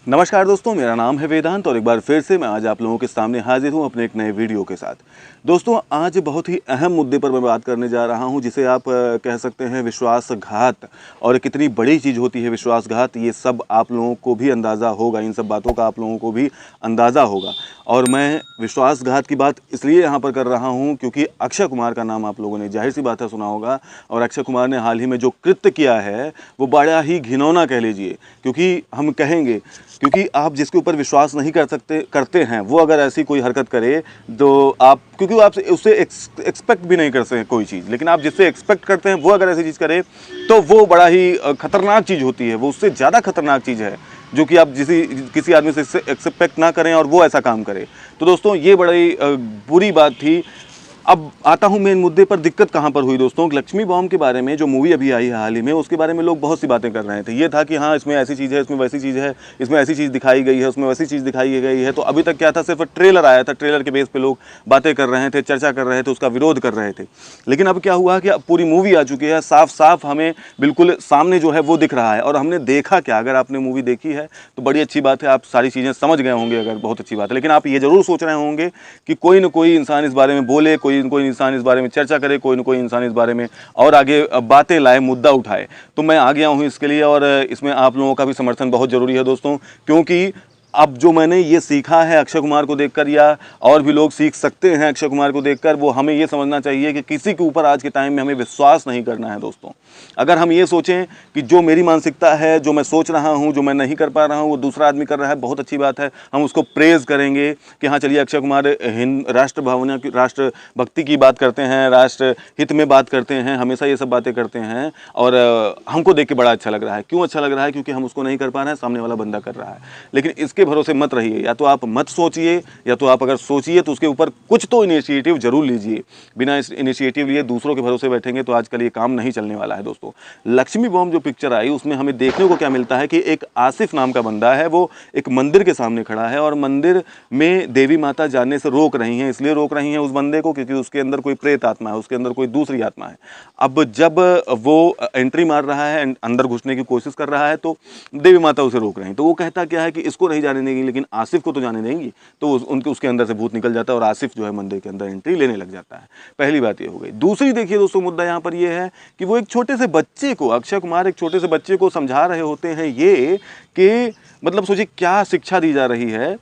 नमस्कार दोस्तों, मेरा नाम है वेदांत और एक बार फिर से मैं आज आप लोगों के सामने हाजिर हूं अपने एक नए वीडियो के साथ। दोस्तों, आज बहुत ही अहम मुद्दे पर मैं बात करने जा रहा हूं, जिसे आप कह सकते हैं विश्वासघात। और कितनी बड़ी चीज़ होती है विश्वासघात, ये सब आप लोगों को भी अंदाज़ा होगा, इन सब बातों का आप लोगों को भी अंदाज़ा होगा। और मैं विश्वासघात की बात इसलिए यहाँ पर कर रहा हूँ क्योंकि अक्षय कुमार का नाम आप लोगों ने जाहिर सी बात है सुना होगा। और अक्षय कुमार ने हाल ही में जो कृत्य किया है वो बड़ा ही घिनौना कह लीजिए, क्योंकि हम कहेंगे क्योंकि आप जिसके ऊपर विश्वास नहीं करते हैं वो अगर ऐसी कोई हरकत करे तो आप, क्योंकि आप उससे एक्सपेक्ट भी नहीं कर सकते कोई चीज़, लेकिन आप जिससे एक्सपेक्ट करते हैं वो अगर ऐसी चीज़ करे तो वो बड़ा ही खतरनाक चीज़ होती है। वो उससे ज़्यादा खतरनाक चीज़ है जो कि आप किसी आदमी से एक्सपेक्ट ना करें और वो ऐसा काम करे। तो दोस्तों, ये बड़ी बुरी बात थी। अब आता हूं मेन मुद्दे पर। दिक्कत कहां पर हुई दोस्तों, लक्ष्मी बॉम्ब के बारे में जो मूवी अभी आई है हाल ही में, उसके बारे में लोग बहुत सी बातें कर रहे थे। ये था कि हाँ, इसमें ऐसी चीज़ है, इसमें वैसी चीज़ है, इसमें ऐसी चीज़ दिखाई गई है, उसमें वैसी चीज़ दिखाई गई है। तो अभी तक क्या था, सिर्फ ट्रेलर आया था, ट्रेलर के बेस पे लोग बातें कर रहे थे, चर्चा कर रहे थे, उसका विरोध कर रहे थे। लेकिन अब क्या हुआ कि अब पूरी मूवी आ चुकी है, साफ साफ हमें बिल्कुल सामने जो है वो दिख रहा है। और हमने देखा क्या, अगर आपने मूवी देखी है तो बड़ी अच्छी बात है, आप सारी चीज़ें समझ गए होंगे, अगर बहुत अच्छी बात है। लेकिन आप ये जरूर सोच रहे होंगे कि कोई ना कोई इंसान इस बारे में बोले, कोई ना कोई इंसान इस बारे में चर्चा करे, कोई ना कोई इंसान इस बारे में और आगे बातें लाए, मुद्दा उठाए। तो मैं आ गया हूं इसके लिए, और इसमें आप लोगों का भी समर्थन बहुत जरूरी है दोस्तों, क्योंकि अब जो मैंने ये सीखा है अक्षय कुमार को देखकर, या और भी लोग सीख सकते हैं अक्षय कुमार को देखकर, वो हमें ये समझना चाहिए कि किसी के ऊपर आज के टाइम में हमें विश्वास नहीं करना है दोस्तों। अगर हम ये सोचें कि जो मेरी मानसिकता है, जो मैं सोच रहा हूँ, जो मैं नहीं कर पा रहा हूँ, वो दूसरा आदमी कर रहा है, बहुत अच्छी बात है, हम उसको प्रेज़ करेंगे कि हाँ चलिए अक्षय कुमार राष्ट्र भावना की, राष्ट्र भक्ति की बात करते हैं, राष्ट्र हित में बात करते हैं, हमेशा ये सब बातें करते हैं। और हमको देख के बड़ा अच्छा लग रहा है। क्यों अच्छा लग रहा है? क्योंकि हम उसको नहीं कर पा रहे हैं, सामने वाला बंदा कर रहा है। लेकिन इसके भरोसे मत रहिए, या तो आप मत सोचिए, या तो आप अगर सोचिए तो उसके ऊपर कुछ तो इनिशिएटिव जरूर लीजिए। बिना इनिशिएटिव लिए दूसरों के भरोसे बैठेंगे तो आजकल ये काम नहीं चलने वाला है दोस्तों। लक्ष्मी बॉम्ब जो पिक्चर आई, उसमें हमें देखने को क्या मिलता है कि एक आसिफ नाम का बंदा है, वो एक मंदिर के सामने खड़ा है और मंदिर में देवी माता जाने से रोक रही हैं। इसलिए रोक रही हैं उस बंदे को क्योंकि उसके अंदर कोई प्रेत आत्मा है, उसके अंदर कोई दूसरी आत्मा है। अब जब वो एंट्री मार रहा है, अंदर घुसने की कोशिश कर रहा है, तो देवी माता उसे रोक रही हैं। तो वो कहता क्या है कि इसको नहीं जाने देंगी, लेकिन आसिफ को तो जाने देंगी। तो उनके उसके अंदर से भूत निकल जाता है और आसिफ जो है मंदिर के अंदर एंट्री लेने लग जाता है। पहली बात ये हो गई। दूसरी देखिए दोस्तों, मुद्दा यहाँ पर यह है कि वो एक छोटे से बच्चे को, अक्षय कुमार एक छोटे से बच्चे को समझा रहे होते हैं ये कि, मतलब सोचिए क्या शिक्षा दी जा रही है।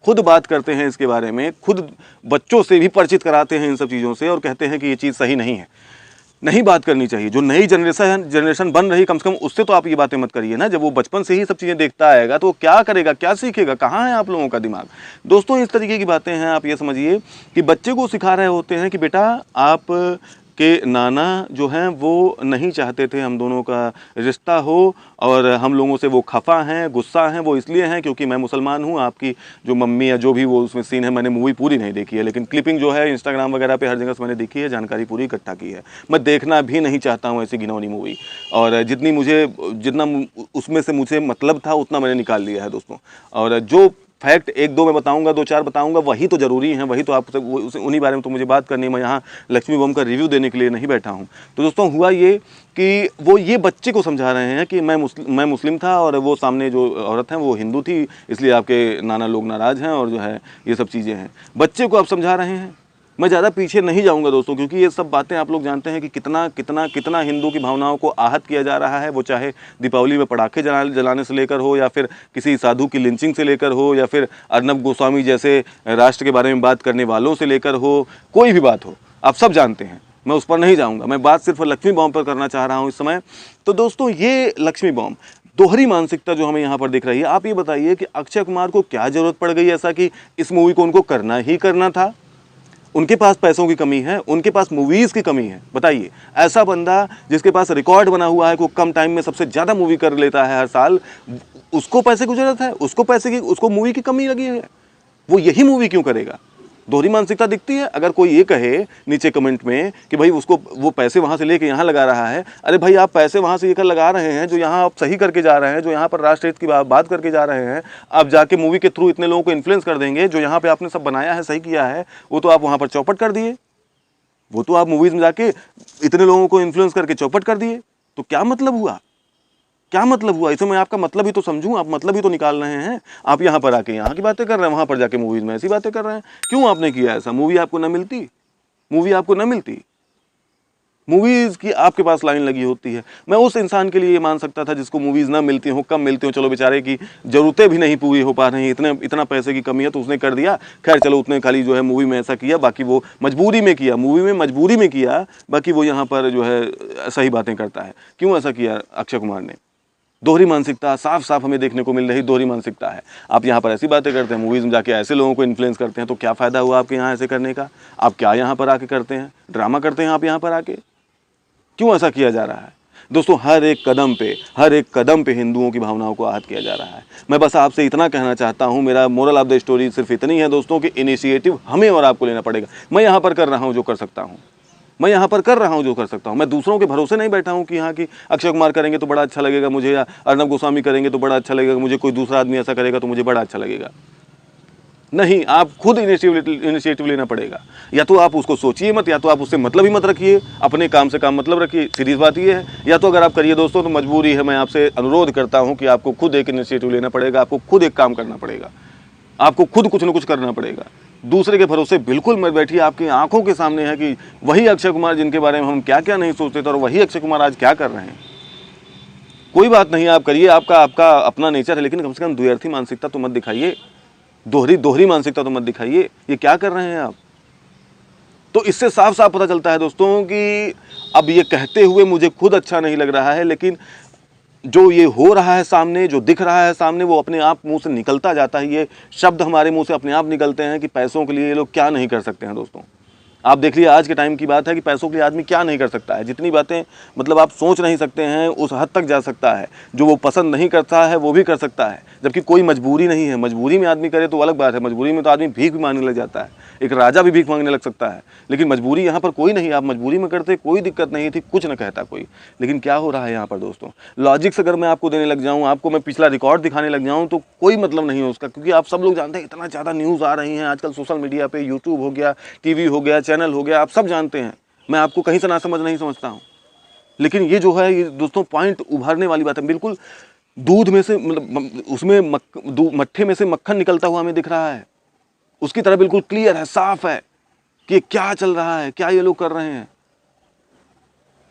खुद बात करते हैं इसके बारे में, खुद बच्चों से भी परिचित कराते हैं इन सब चीज़ों से और कहते हैं कि ये चीज़ सही नहीं है, नहीं बात करनी चाहिए। जो नई जनरेशन बन रही, कम से कम उससे तो आप ये बातें मत करिए ना। जब वो बचपन से ही सब चीज़ें देखता आएगा तो वो क्या करेगा, क्या सीखेगा? कहाँ है आप लोगों का दिमाग दोस्तों? इस तरीके की बातें हैं। आप ये समझिए कि बच्चे को सिखा रहे होते हैं कि बेटा, आप के नाना जो हैं वो नहीं चाहते थे हम दोनों का रिश्ता हो, और हम लोगों से वो खफा हैं, गुस्सा हैं, वो इसलिए हैं क्योंकि मैं मुसलमान हूँ। आपकी जो मम्मी या जो भी वो उसमें सीन है, मैंने मूवी पूरी नहीं देखी है, लेकिन क्लिपिंग जो है इंस्टाग्राम वगैरह पे हर जगह से मैंने देखी है, जानकारी पूरी इकट्ठा की है। मैं देखना भी नहीं चाहता हूँ ऐसी घिनौनी मूवी, और जितना उसमें से मुझे मतलब था उतना मैंने निकाल लिया है दोस्तों। और जो फैक्ट एक दो मैं बताऊंगा, दो चार बताऊंगा, वही तो जरूरी है, वही तो आपसे उन्हीं बारे में तो मुझे बात करनी है। मैं यहाँ लक्ष्मी बॉम्ब का रिव्यू देने के लिए नहीं बैठा हूँ। तो दोस्तों, हुआ ये कि वो ये बच्चे को समझा रहे हैं कि मैं मुस्लिम था और वो सामने जो औरत हैं वो हिंदू थी, इसलिए आपके नाना लोग नाराज़ हैं, और जो है ये सब चीज़ें हैं। बच्चे को आप समझा रहे हैं। मैं ज़्यादा पीछे नहीं जाऊंगा दोस्तों, क्योंकि ये सब बातें आप लोग जानते हैं कि कितना कितना कितना हिंदू की भावनाओं को आहत किया जा रहा है। वो चाहे दीपावली में पटाखे जलाने से लेकर हो, या फिर किसी साधु की लिंचिंग से लेकर हो, या फिर अर्नब गोस्वामी जैसे राष्ट्र के बारे में बात करने वालों से लेकर हो, कोई भी बात हो, आप सब जानते हैं। मैं उस पर नहीं जाऊँगा। मैं बात सिर्फ लक्ष्मी बॉम्ब पर करना चाह रहा हूँ इस समय। तो दोस्तों, ये लक्ष्मी बॉम्ब, दोहरी मानसिकता जो हमें यहाँ पर दिख रही है। आप ये बताइए कि अक्षय कुमार को क्या जरूरत पड़ गई ऐसा कि इस मूवी को उनको करना ही करना था? उनके पास पैसों की कमी है, उनके पास मूवीज की कमी है। बताइए, ऐसा बंदा जिसके पास रिकॉर्ड बना हुआ है, को कम टाइम में सबसे ज्यादा मूवी कर लेता है हर साल, उसको पैसे की जरूरत है? उसको मूवी की कमी लगी है? वो यही मूवी क्यों करेगा? दोहरी मानसिकता दिखती है। अगर कोई ये कहे नीचे कमेंट में कि भाई उसको वो पैसे वहां से लेके यहाँ लगा रहा है, अरे भाई, आप पैसे वहां से लेकर लगा रहे हैं, जो यहाँ आप सही करके जा रहे हैं, जो यहाँ पर राष्ट्र हित की बात करके जा रहे हैं, आप जाके मूवी के थ्रू इतने लोगों को इन्फ्लुएंस कर देंगे। जो यहाँ पे आपने सब बनाया है, सही किया है, वो तो आप वहां पर चौपट कर दिए। वो तो आप मूवीज में जाके इतने लोगों को इन्फ्लुएंस करके चौपट कर दिए। तो क्या मतलब हुआ? क्या मतलब हुआ? इसमें मैं आपका मतलब ही तो समझूं, आप मतलब ही तो निकाल रहे हैं। आप यहाँ पर आके यहाँ की बातें कर रहे हैं, वहां पर जाके मूवीज में ऐसी बातें कर रहे हैं। क्यों आपने किया ऐसा? मूवी आपको ना मिलती? मूवी आपको ना मिलती? मूवीज की आपके पास लाइन लगी होती है। मैं उस इंसान के लिए ये मान सकता था जिसको मूवीज ना मिलती हो, कम मिलती हो, चलो बेचारे की जरूरतें भी नहीं पूरी हो पा रही, इतना पैसे की कमी है तो उसने कर दिया, खैर चलो उतने खाली जो है मूवी में ऐसा किया, बाकी वो मजबूरी में किया, मूवी में मजबूरी में किया, बाकी वो यहाँ पर जो है सही बातें करता है। क्यों ऐसा किया अक्षय कुमार ने? दोहरी मानसिकता साफ साफ हमें देखने को मिल रही, दोहरी मानसिकता है। आप यहाँ पर ऐसी बातें करते हैं, मूवीज में जाके ऐसे लोगों को इन्फ्लुएंस करते हैं, तो क्या फायदा हुआ आपके यहाँ ऐसे करने का? आप क्या यहाँ पर आके करते हैं? ड्रामा करते हैं आप यहाँ पर आके? क्यों ऐसा किया जा रहा है? दोस्तों हर एक कदम पे हिंदुओं की भावनाओं को आहत किया जा रहा है। मैं बस आपसे इतना कहना चाहता हूं, मेरा मोरल ऑफ द स्टोरी सिर्फ इतनी है दोस्तों कि इनिशिएटिव हमें और आपको लेना पड़ेगा। मैं यहाँ पर कर रहा हूं जो कर सकता हूं, मैं यहाँ पर कर रहा हूं जो कर सकता हूं। मैं दूसरों के भरोसे नहीं बैठा हूं कि यहाँ की अक्षय कुमार करेंगे तो बड़ा अच्छा लगेगा मुझे, या अर्नब गोस्वामी करेंगे तो बड़ा अच्छा लगेगा मुझे, कोई दूसरा आदमी ऐसा करेगा तो मुझे बड़ा अच्छा लगेगा। नहीं, आप खुद इनिशिएटिव लेना पड़ेगा। या तो आप उसको सोचिए मत, या तो आप उससे मतलब ही मत रखिए, अपने काम से काम मतलब रखिए, सीधी बात ये है। या तो अगर आप करिए दोस्तों तो मजबूरी है, मैं आपसे अनुरोध करता हूं कि आपको खुद एक इनिशिएटिव लेना पड़ेगा, आपको खुद एक काम करना पड़ेगा, आपको खुद कुछ न कुछ करना पड़ेगा। दूसरे के भरोसे बिल्कुल मत बैठिए। आपकी आंखों के सामने है कि वही अक्षय कुमार जिनके बारे में हम क्या क्या नहीं सोचते थे, और वही अक्षय कुमार आज क्या कर रहे हैं। कोई बात नहीं, आप करिए, आपका अपना नेचर है, लेकिन कम से कम द्व्यर्थी मानसिकता तो मत दिखाइए, दोहरी मानसिकता तो मत दिखाइए। ये क्या कर रहे हैं आप? तो इससे साफ साफ पता चलता है दोस्तों कि अब ये कहते हुए मुझे खुद अच्छा नहीं लग रहा है, लेकिन जो ये हो रहा है सामने, जो दिख रहा है सामने, वो अपने आप मुंह से निकलता जाता है। ये शब्द हमारे मुंह से अपने आप निकलते हैं कि पैसों के लिए ये लोग क्या नहीं कर सकते हैं। दोस्तों आप देख लीजिए, आज के टाइम की बात है कि पैसों के लिए आदमी क्या नहीं कर सकता है। जितनी बातें मतलब आप सोच नहीं सकते हैं उस हद तक जा सकता है। जो वो पसंद नहीं करता है वो भी कर सकता है, जबकि कोई मजबूरी नहीं है। मजबूरी में आदमी करे तो अलग बात है, मजबूरी में तो आदमी भीख भी मांगने लग जाता है, एक राजा भी भीख मांगने लग सकता है। लेकिन मजबूरी यहाँ पर कोई नहीं, आप मजबूरी में करते कोई दिक्कत नहीं थी, कुछ न कहता कोई। लेकिन क्या हो रहा है यहाँ पर दोस्तों, लॉजिक्स अगर मैं आपको देने लग जाऊँ, आपको मैं पिछला रिकॉर्ड दिखाने लग जाऊँ, तो कोई मतलब नहीं है उसका, क्योंकि आप सब लोग जानते हैं इतना ज़्यादा न्यूज़ आ रही हैं आजकल सोशल मीडिया पे, यूट्यूब हो गया, टीवी हो गया, चैनल हो गया, आप सब जानते हैं। मैं आपको कहीं से ना समझ नहीं समझता हूँ, लेकिन ये जो है ये दोस्तों पॉइंट उभारने वाली बात है। बिल्कुल दूध में से मतलब उसमें मट्ठे में से मक्खन निकलता हुआ हमें दिख रहा है, उसकी तरह बिल्कुल क्लियर है, साफ है कि क्या चल रहा है, क्या ये लोग कर रहे हैं।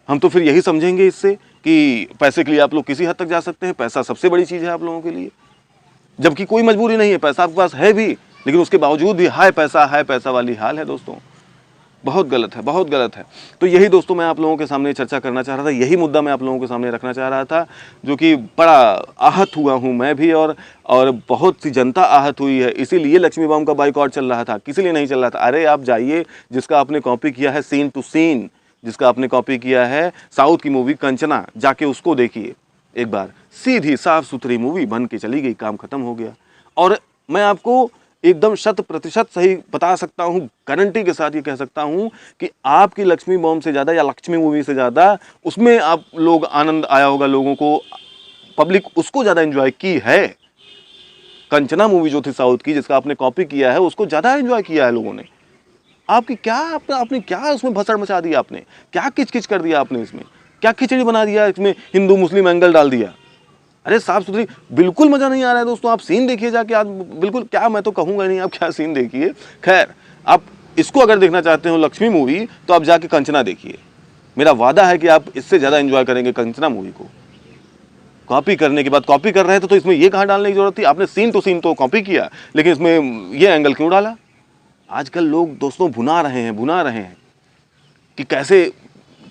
हम तो फिर यही समझेंगे इससे कि पैसे के लिए आप लोग किसी हद तक जा सकते हैं, पैसा सबसे बड़ी चीज़ है आप लोगों के लिए, जबकि कोई मजबूरी नहीं है, पैसा आपके पास है भी, लेकिन उसके बावजूद भी हाय पैसा वाली हाल है दोस्तों। बहुत गलत है, बहुत गलत है। तो यही दोस्तों मैं आप लोगों के सामने चर्चा करना चाह रहा था, यही मुद्दा मैं आप लोगों के सामने रखना चाह रहा था, जो कि बड़ा आहत हुआ हूं मैं भी, और बहुत सी जनता आहत हुई है। इसीलिए लक्ष्मी बम का बाइकआउट चल रहा था, किसी लिए नहीं चल रहा था। अरे आप जाइए, जिसका आपने कॉपी किया है सीन टू सीन, जिसका आपने कॉपी किया है साउथ की मूवी कंचना, जाके उसको देखिए एक बार, सीधी साफ सुथरी मूवी बन के चली गई, काम खत्म हो गया। और मैं आपको एकदम 100% सही बता सकता हूं, गारंटी के साथ ये कह सकता हूं कि आपकी लक्ष्मी बॉम्ब से ज़्यादा या लक्ष्मी मूवी से ज़्यादा उसमें आप लोग आनंद आया होगा, लोगों को, पब्लिक उसको ज़्यादा एंजॉय की है। कंचना मूवी जो थी साउथ की, जिसका आपने कॉपी किया है, उसको ज़्यादा एंजॉय किया है लोगों ने। आपकी क्या आपने क्या उसमें भसड़ मचा दिया, आपने क्या किचकिच कर दिया, आपने इसमें क्या खिचड़ी बना दिया, इसमें हिंदू मुस्लिम एंगल डाल दिया। अरे साफ सुथरी, बिल्कुल मजा नहीं आ रहा है दोस्तों। आप सीन देखिए जाके, आप बिल्कुल, क्या मैं तो कहूंगा नहीं, आप क्या सीन देखिए। खैर, आप इसको अगर देखना चाहते हो लक्ष्मी मूवी, तो आप जाके कंचना देखिए। मेरा वादा है कि आप इससे ज्यादा एंजॉय करेंगे कंचना मूवी को। कॉपी करने के बाद, कॉपी कर रहे थे तो इसमें ये कहाँ डालने की जरूरत थी? आपने सीन टू सीन तो कॉपी किया, लेकिन इसमें ये एंगल क्यों डाला? आजकल लोग दोस्तों भुना रहे हैं कि कैसे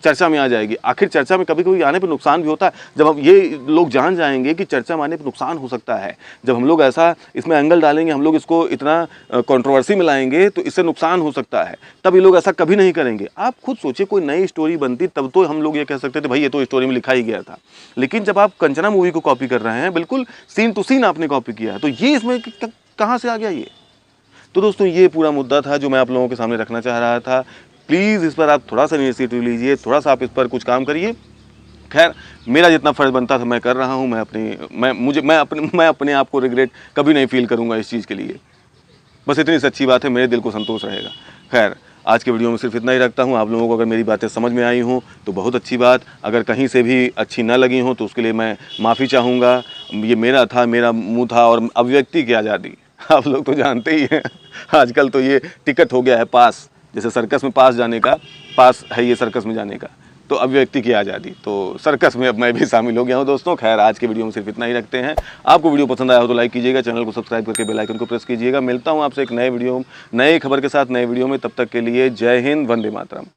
चर्चा में आ जाएगी। आखिर चर्चा में कभी कभी आने पर नुकसान भी होता है। जब हम ये लोग जान जाएंगे कि चर्चा में आने पर नुकसान हो सकता है, जब हम लोग ऐसा इसमें एंगल डालेंगे, हम लोग इसको इतना कंट्रोवर्सी में लाएंगे तो इससे नुकसान हो सकता है, तब ये लोग ऐसा कभी नहीं करेंगे। आप खुद सोचिए, कोई नई स्टोरी बनती तब तो हम लोग ये कह सकते थे भाई ये तो स्टोरी में लिखा ही गया था। लेकिन जब आप कंचना मूवी को कॉपी कर रहे हैं, बिल्कुल सीन टू सीन आपने कॉपी किया है, तो ये इसमें कहाँ से आ गया ये? तो दोस्तों ये पूरा मुद्दा था जो मैं आप लोगों के सामने रखना चाह रहा था। प्लीज़ इस पर आप थोड़ा सा इनिशिएटिव लीजिए, थोड़ा सा आप इस पर कुछ काम करिए। खैर, मेरा जितना फ़र्ज़ बनता था मैं कर रहा हूँ। मैं अपने आप को रिग्रेट कभी नहीं फील करूँगा इस चीज़ के लिए। बस इतनी सच्ची बात है, मेरे दिल को संतोष रहेगा। खैर, आज के वीडियो में सिर्फ इतना ही रखता हूँ। आप लोगों को अगर मेरी बातें समझ में आई हों तो बहुत अच्छी बात, अगर कहीं से भी अच्छी ना लगी हों तो उसके लिए मैं माफ़ी चाहूँगा। ये मेरा मुँह था और अभिव्यक्ति की आज़ादी आप लोग तो जानते ही हैं, आजकल तो ये टिकट हो गया है पास, जैसे सर्कस में पास जाने का पास है ये सर्कस में जाने का, तो अभिव्यक्ति की आज़ादी, तो सर्कस में अब मैं भी शामिल हो गया हूं दोस्तों। खैर आज के वीडियो में सिर्फ इतना ही रखते हैं। आपको वीडियो पसंद आया हो तो लाइक कीजिएगा, चैनल को सब्सक्राइब करके बेल आइकन को प्रेस कीजिएगा। मिलता हूं आपसे एक नए वीडियो, नए खबर के साथ, नए वीडियो में। तब तक के लिए जय हिंद, वंदे मातरम।